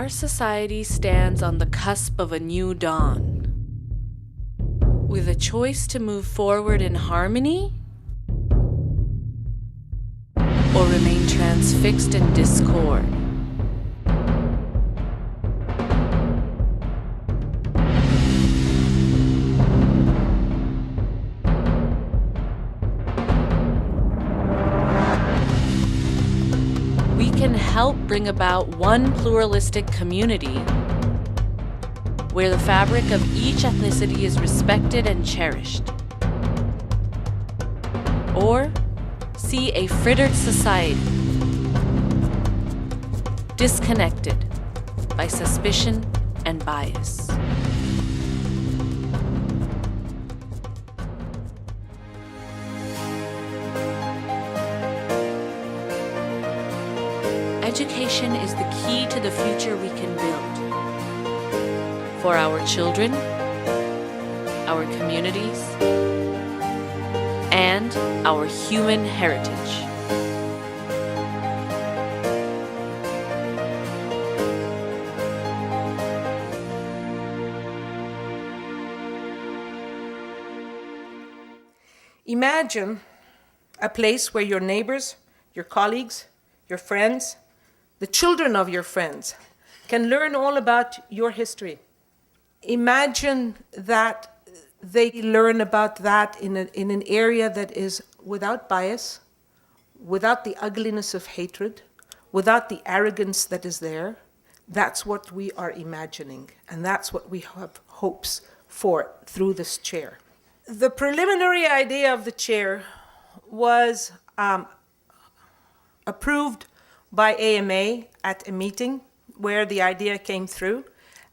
Our society stands on the cusp of a new dawn, with a choice to move forward in harmony or remain transfixed in discord. We can help bring about one pluralistic community where the fabric of each ethnicity is respected and cherished. Or see a frittered society, disconnected by suspicion and bias. Education is the key to the future we can build for our children, our communities, and our human heritage. Imagine a place where your neighbors, your colleagues, your friends, the children of your friends can learn all about your history. Imagine that they learn about that in an area that is without bias, without the ugliness of hatred, without the arrogance that is there. That's what we are imagining, and that's what we have hopes for through this chair. The preliminary idea of the chair was approved by AMA at a meeting where the idea came through.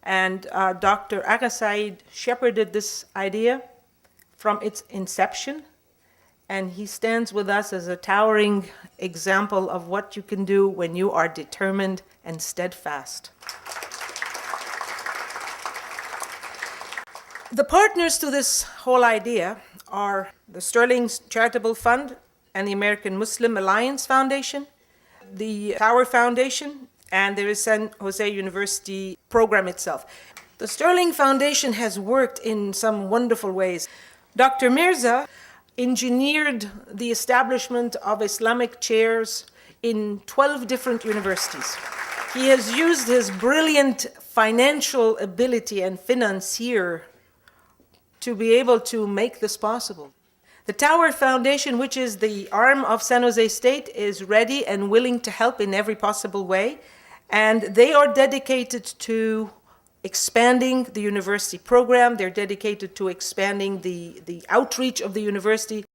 And Dr. Al-Ghazali shepherded this idea from its inception. And he stands with us as a towering example of what you can do when you are determined and steadfast. The partners to this whole idea are the Sterling Charitable Fund and the American Muslim Alliance Foundation, the Tower Foundation, and there is San Jose University program itself. The Sterling Foundation has worked in some wonderful ways. Dr. Mirza engineered the establishment of Islamic chairs in 12 different universities. He has used his brilliant financial ability and financier to be able to make this possible. The Tower Foundation, which is the arm of San Jose State, is ready and willing to help in every possible way. And they are dedicated to expanding the university program. They're dedicated to expanding the outreach of the university.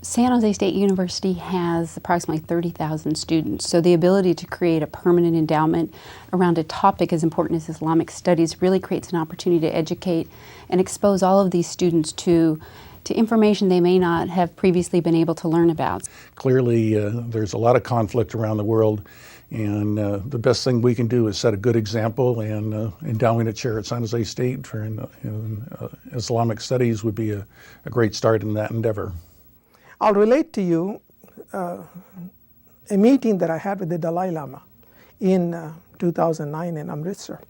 San Jose State University has approximately 30,000 students, so the ability to create a permanent endowment around a topic as important as Islamic studies really creates an opportunity to educate and expose all of these students to information they may not have previously been able to learn about. Clearly, there's a lot of conflict around the world, and the best thing we can do is set a good example, and endowing a chair at San Jose State for Islamic studies would be a great start in that endeavor. I'll relate to you a meeting that I had with the Dalai Lama in 2009 in Amritsar.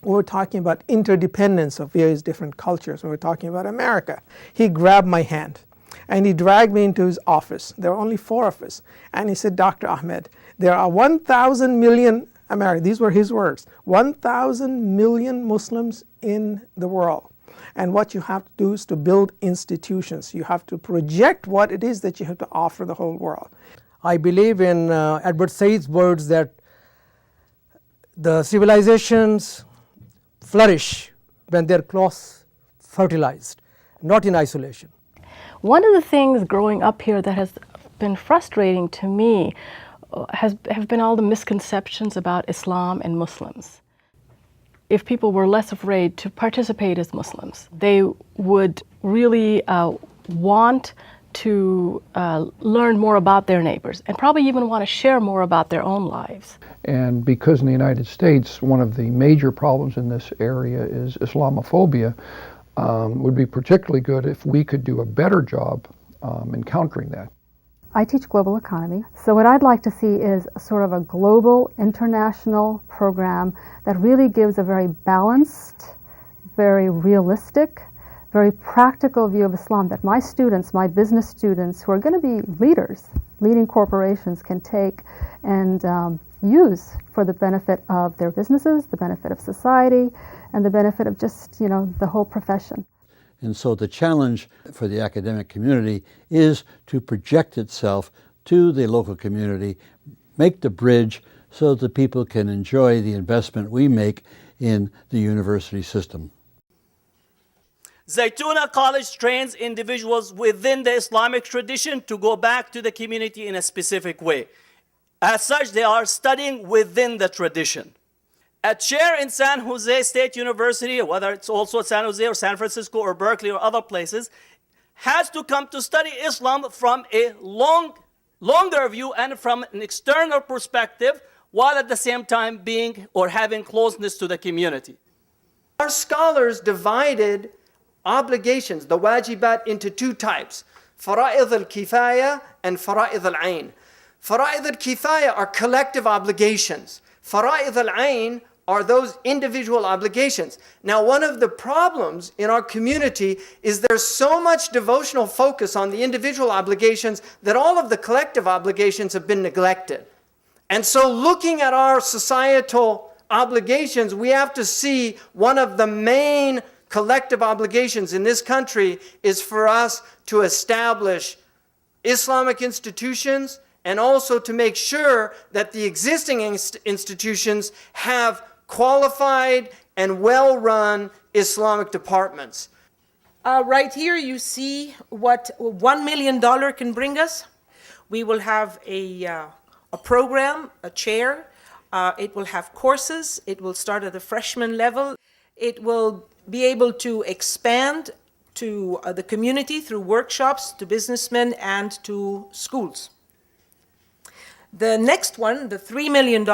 We were talking about interdependence of various different cultures. We were talking about America. He grabbed my hand and he dragged me into his office. There were only 4 of us. And he said, Dr. Ahmed, there are 1,000 million Americans, these were his words, 1,000 million Muslims in the world. And what you have to do is to build institutions. You have to project what it is that you have to offer the whole world. I believe in Edward Said's words that the civilizations flourish when they're cross-fertilized, not in isolation. One of the things growing up here that has been frustrating to me have been all the misconceptions about Islam and Muslims. If people were less afraid to participate as Muslims, they would really want to learn more about their neighbors and probably even want to share more about their own lives. And because in the United States, one of the major problems in this area is Islamophobia, would be particularly good if we could do a better job in countering that. I teach global economy, so what I'd like to see is sort of a global international program that really gives a very balanced, very realistic, very practical view of Islam that my students, my business students who are going to be leaders, leading corporations can take and use for the benefit of their businesses, the benefit of society, and the benefit of just, the whole profession. And so the challenge for the academic community is to project itself to the local community, make the bridge so that people can enjoy the investment we make in the university system. Zaytuna College trains individuals within the Islamic tradition to go back to the community in a specific way. As such, they are studying within the tradition. A chair in San Jose State University, whether it's also San Jose or San Francisco or Berkeley or other places, has to come to study Islam from a longer view and from an external perspective, while at the same time being or having closeness to the community. Our scholars divided obligations, the wajibat, into two types, fara'id al-kifaya and fara'id al-ayn. Fara'id al-kifaya are collective obligations. Fara'id al-ayn are those individual obligations. Now, one of the problems in our community is there's so much devotional focus on the individual obligations that all of the collective obligations have been neglected. And so looking at our societal obligations, we have to see one of the main collective obligations in this country is for us to establish Islamic institutions and also to make sure that the existing institutions have qualified and well-run Islamic departments. Right here you see what $1 million can bring us. We will have a program, a chair. It will have courses. It will start at the freshman level. It will be able to expand to the community through workshops, to businessmen, and to schools. The next one, the $3 million,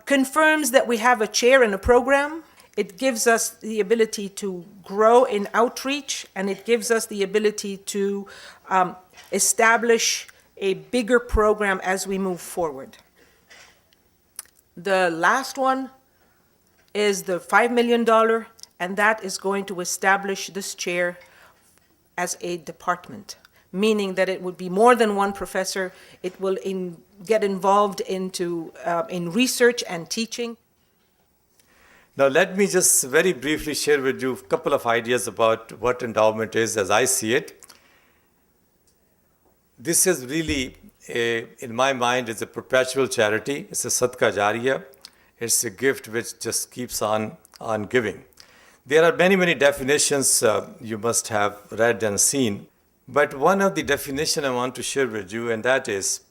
confirms that we have a chair and a program. It gives us the ability to grow in outreach, and it gives us the ability to establish a bigger program as we move forward. The last one is the $5 million, and that is going to establish this chair as a department, meaning that it would be more than one professor. It will get involved in research and teaching. Now let me just very briefly share with you a couple of ideas about what endowment is as I see it. This is really, in my mind, is a perpetual charity. It's a sadqa jariyah. It's a gift which just keeps on giving. There are many, many definitions you must have read and seen. But one of the definitions I want to share with you, and that is,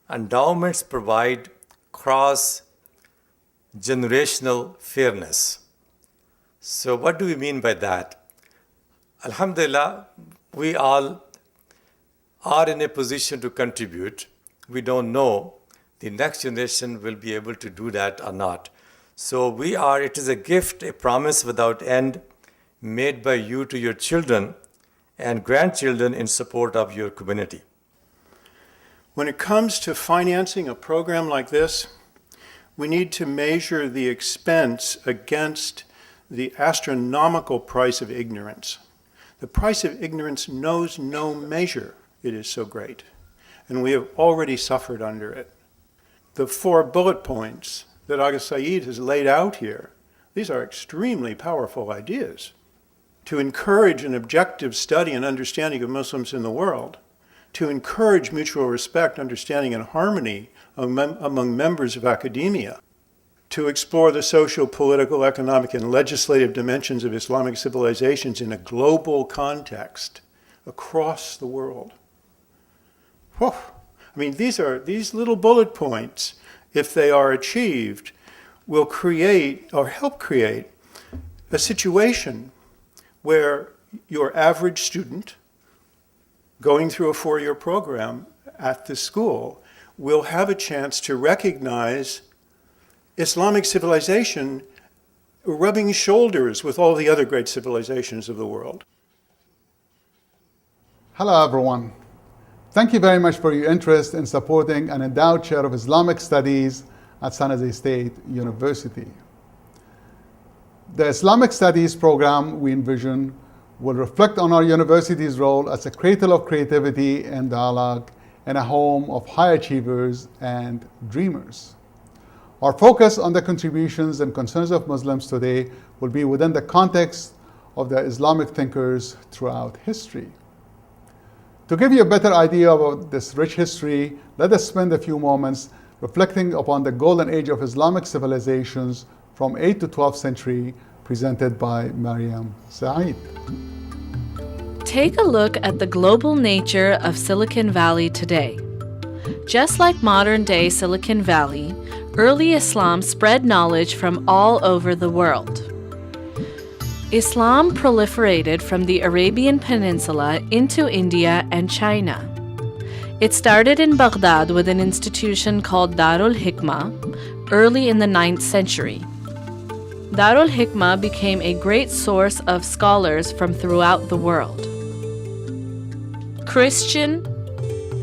endowments provide cross-generational fairness. So what do we mean by that? Alhamdulillah, we all are in a position to contribute. We don't know the next generation will be able to do that or not. So it is a gift, a promise without end made by you to your children and grandchildren in support of your community. When it comes to financing a program like this, we need to measure the expense against the astronomical price of ignorance. The price of ignorance knows no measure. It is so great. And we have already suffered under it. The 4 bullet points that Agha Saeed has laid out here, these are extremely powerful ideas. To encourage an objective study and understanding of Muslims in the world, to encourage mutual respect, understanding, and harmony among members of academia, to explore the social, political, economic, and legislative dimensions of Islamic civilizations in a global context across the world. Whew. I mean, these little bullet points, if they are achieved, will create or help create a situation where your average student going through a 4-year program at the school will have a chance to recognize Islamic civilization rubbing shoulders with all the other great civilizations of the world. Hello everyone. Thank you very much for your interest in supporting an endowed chair of Islamic Studies at San Jose State University. The Islamic Studies program we envision will reflect on our university's role as a cradle of creativity and dialogue and a home of high achievers and dreamers. Our focus on the contributions and concerns of Muslims today will be within the context of the Islamic thinkers throughout history. To give you a better idea about this rich history, let us spend a few moments reflecting upon the golden age of Islamic civilizations from 8th to 12th century, presented by Mariam Saeed. Take a look at the global nature of Silicon Valley today. Just like modern-day Silicon Valley, early Islam spread knowledge from all over the world. Islam proliferated from the Arabian Peninsula into India and China. It started in Baghdad with an institution called Darul Hikmah early in the 9th century. Darul Hikmah became a great source of scholars from throughout the world. Christian,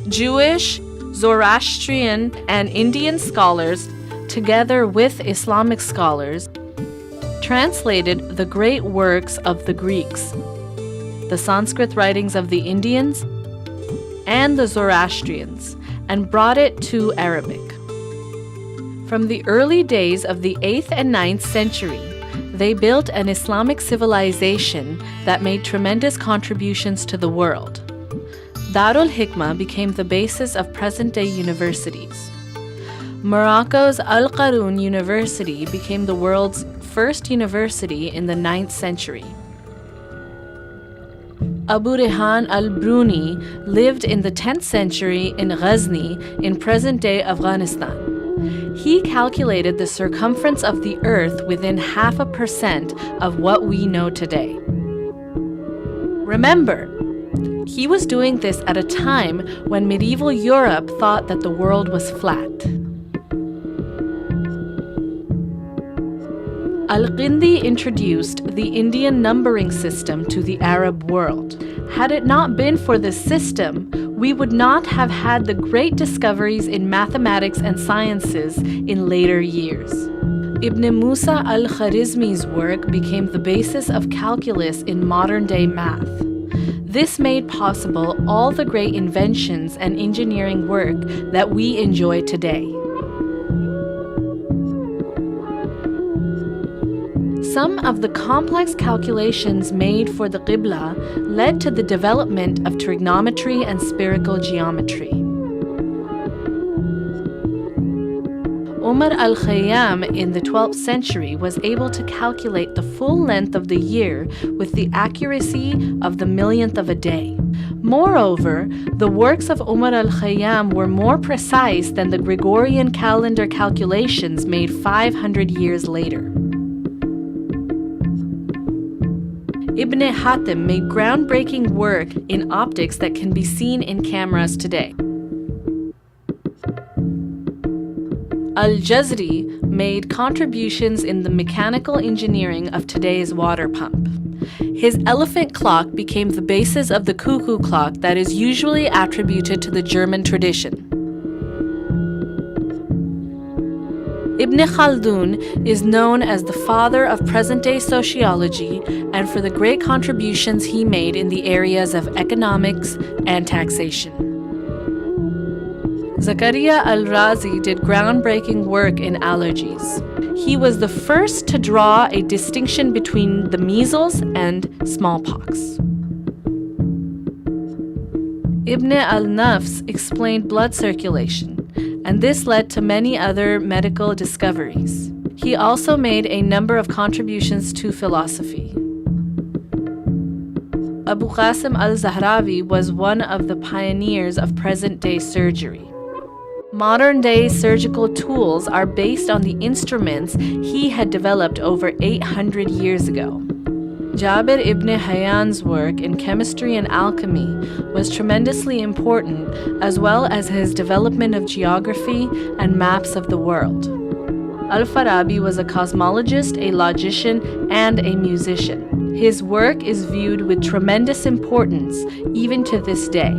Jewish, Zoroastrian, and Indian scholars, together with Islamic scholars, translated the great works of the Greeks, the Sanskrit writings of the Indians, and the Zoroastrians, and brought it to Arabic. From the early days of the 8th and 9th century, they built an Islamic civilization that made tremendous contributions to the world. Darul Hikmah became the basis of present-day universities. Morocco's Al-Qaroun University became the world's first university in the 9th century. Abu Rehan al-Bruni lived in the 10th century in Ghazni in present-day Afghanistan. He calculated the circumference of the earth within 0.5% of what we know today. Remember, he was doing this at a time when medieval Europe thought that the world was flat. Al-Ghazali introduced the Indian numbering system to the Arab world. Had it not been for this system, we would not have had the great discoveries in mathematics and sciences in later years. Ibn Musa al-Khwarizmi's work became the basis of calculus in modern-day math. This made possible all the great inventions and engineering work that we enjoy today. Some of the complex calculations made for the Qibla led to the development of trigonometry and spherical geometry. Umar al-Khayyam in the 12th century was able to calculate the full length of the year with the accuracy of the millionth of a day. Moreover, the works of Umar al-Khayyam were more precise than the Gregorian calendar calculations made 500 years later. Ibn Hatim made groundbreaking work in optics that can be seen in cameras today. Al-Ghazali made contributions in the mechanical engineering of today's water pump. His elephant clock became the basis of the cuckoo clock that is usually attributed to the German tradition. Ibn Khaldun is known as the father of present-day sociology and for the great contributions he made in the areas of economics and taxation. Zakaria al-Razi did groundbreaking work in allergies. He was the first to draw a distinction between the measles and smallpox. Ibn al-Nafs explained blood circulation, and this led to many other medical discoveries. He also made a number of contributions to philosophy. Abu Qasim al-Zahrawi was one of the pioneers of present-day surgery. Modern-day surgical tools are based on the instruments he had developed over 800 years ago. Jabir ibn Hayyan's work in chemistry and alchemy was tremendously important, as well as his development of geography and maps of the world. Al-Farabi was a cosmologist, a logician, and a musician. His work is viewed with tremendous importance even to this day.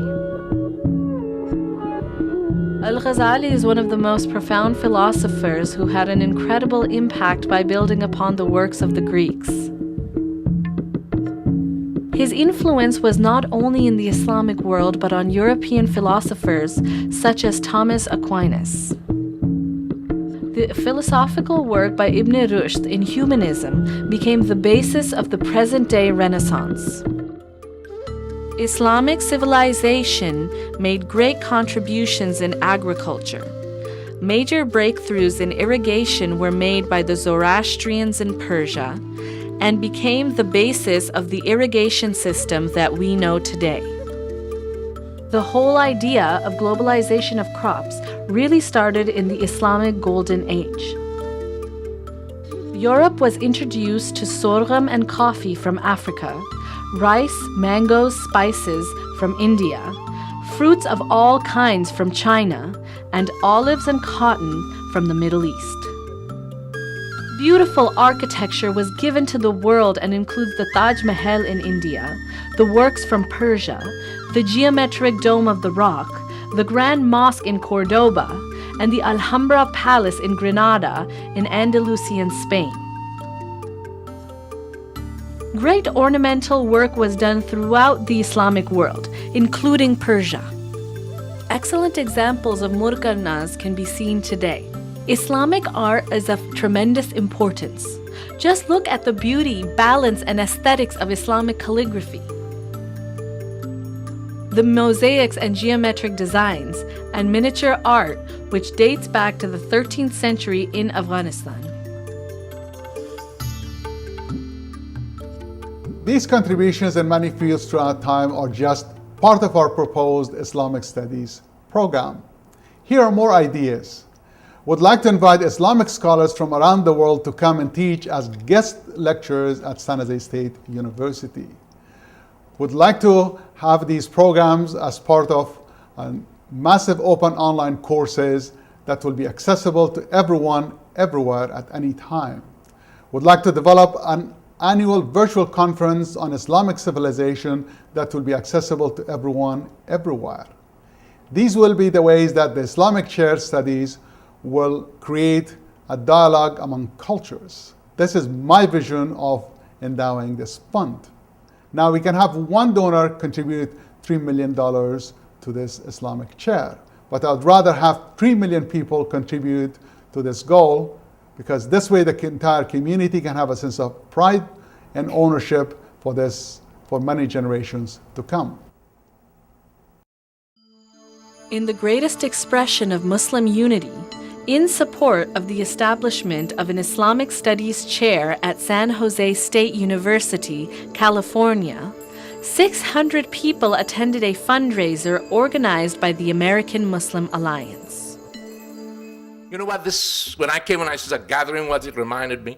Al-Ghazali is one of the most profound philosophers who had an incredible impact by building upon the works of the Greeks. His influence was not only in the Islamic world but on European philosophers such as Thomas Aquinas. The philosophical work by Ibn Rushd in humanism became the basis of the present-day Renaissance. Islamic civilization made great contributions in agriculture. Major breakthroughs in irrigation were made by the Zoroastrians in Persia and became the basis of the irrigation system that we know today. The whole idea of globalization of crops really started in the Islamic Golden Age. Europe was introduced to sorghum and coffee from Africa, rice, mangoes, spices from India, fruits of all kinds from China, and olives and cotton from the Middle East. Beautiful architecture was given to the world and includes the Taj Mahal in India, the works from Persia, the geometric dome of the Rock, the Grand Mosque in Cordoba, and the Alhambra Palace in Granada in Andalusian Spain. Great ornamental work was done throughout the Islamic world, including Persia. Excellent examples of murkarnas can be seen today. Islamic art is of tremendous importance. Just look at the beauty, balance, and aesthetics of Islamic calligraphy. The mosaics and geometric designs, and miniature art, which dates back to the 13th century in Afghanistan. These contributions in many fields throughout time are just part of our proposed Islamic Studies program. Here are more ideas. Would like to invite Islamic scholars from around the world to come and teach as guest lecturers at San Jose State University. Would like to have these programs as part of massive open online courses that will be accessible to everyone, everywhere, at any time. Would like to develop an annual virtual conference on Islamic civilization that will be accessible to everyone, everywhere. These will be the ways that the Islamic Shared Studies will create a dialogue among cultures. This is my vision of endowing this fund. Now we can have one donor contribute $3 million to this Islamic chair, but I'd rather have 3 million people contribute to this goal, because this way the entire community can have a sense of pride and ownership for this for many generations to come. In the greatest expression of Muslim unity, in support of the establishment of an Islamic Studies chair at San Jose State University, California, 600 people attended a fundraiser organized by the American Muslim Alliance. You know what when I came and I said a gathering, what it reminded me?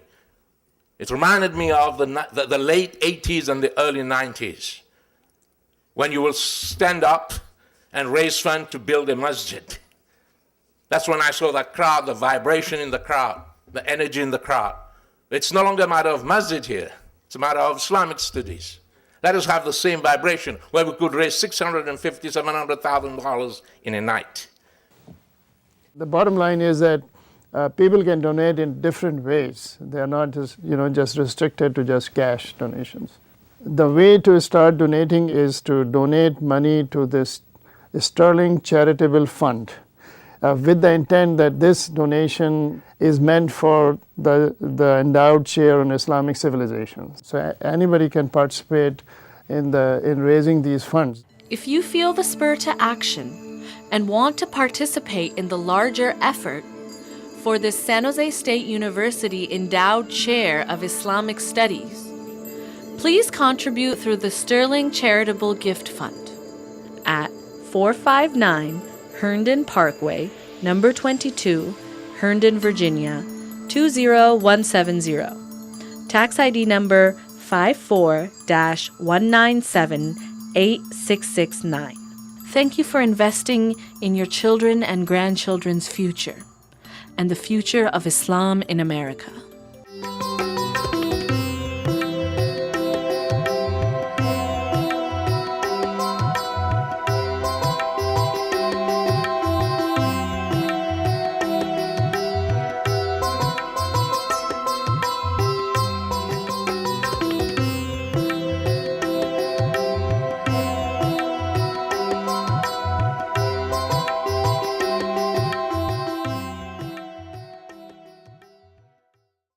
It reminded me of the late 80s and the early 90s, when you will stand up and raise funds to build a masjid. That's when I saw that crowd, the vibration in the crowd, the energy in the crowd. It's no longer a matter of masjid here. It's a matter of Islamic studies. Let us have the same vibration where we could raise $650,000, $700,000 in a night. The bottom line is that people can donate in different ways. They are not just restricted to just cash donations. The way to start donating is to donate money to this Sterling Charitable Fund, with the intent that this donation is meant for the endowed chair on Islamic civilization. So anybody can participate in raising these funds. If you feel the spur to action and want to participate in the larger effort for this San Jose State University Endowed Chair of Islamic Studies, please contribute through the Sterling Charitable Gift Fund at 459 Herndon Parkway, number 22, Herndon, Virginia, 20170. Tax ID number 54-197-8669. Thank you for investing in your children and grandchildren's future and the future of Islam in America.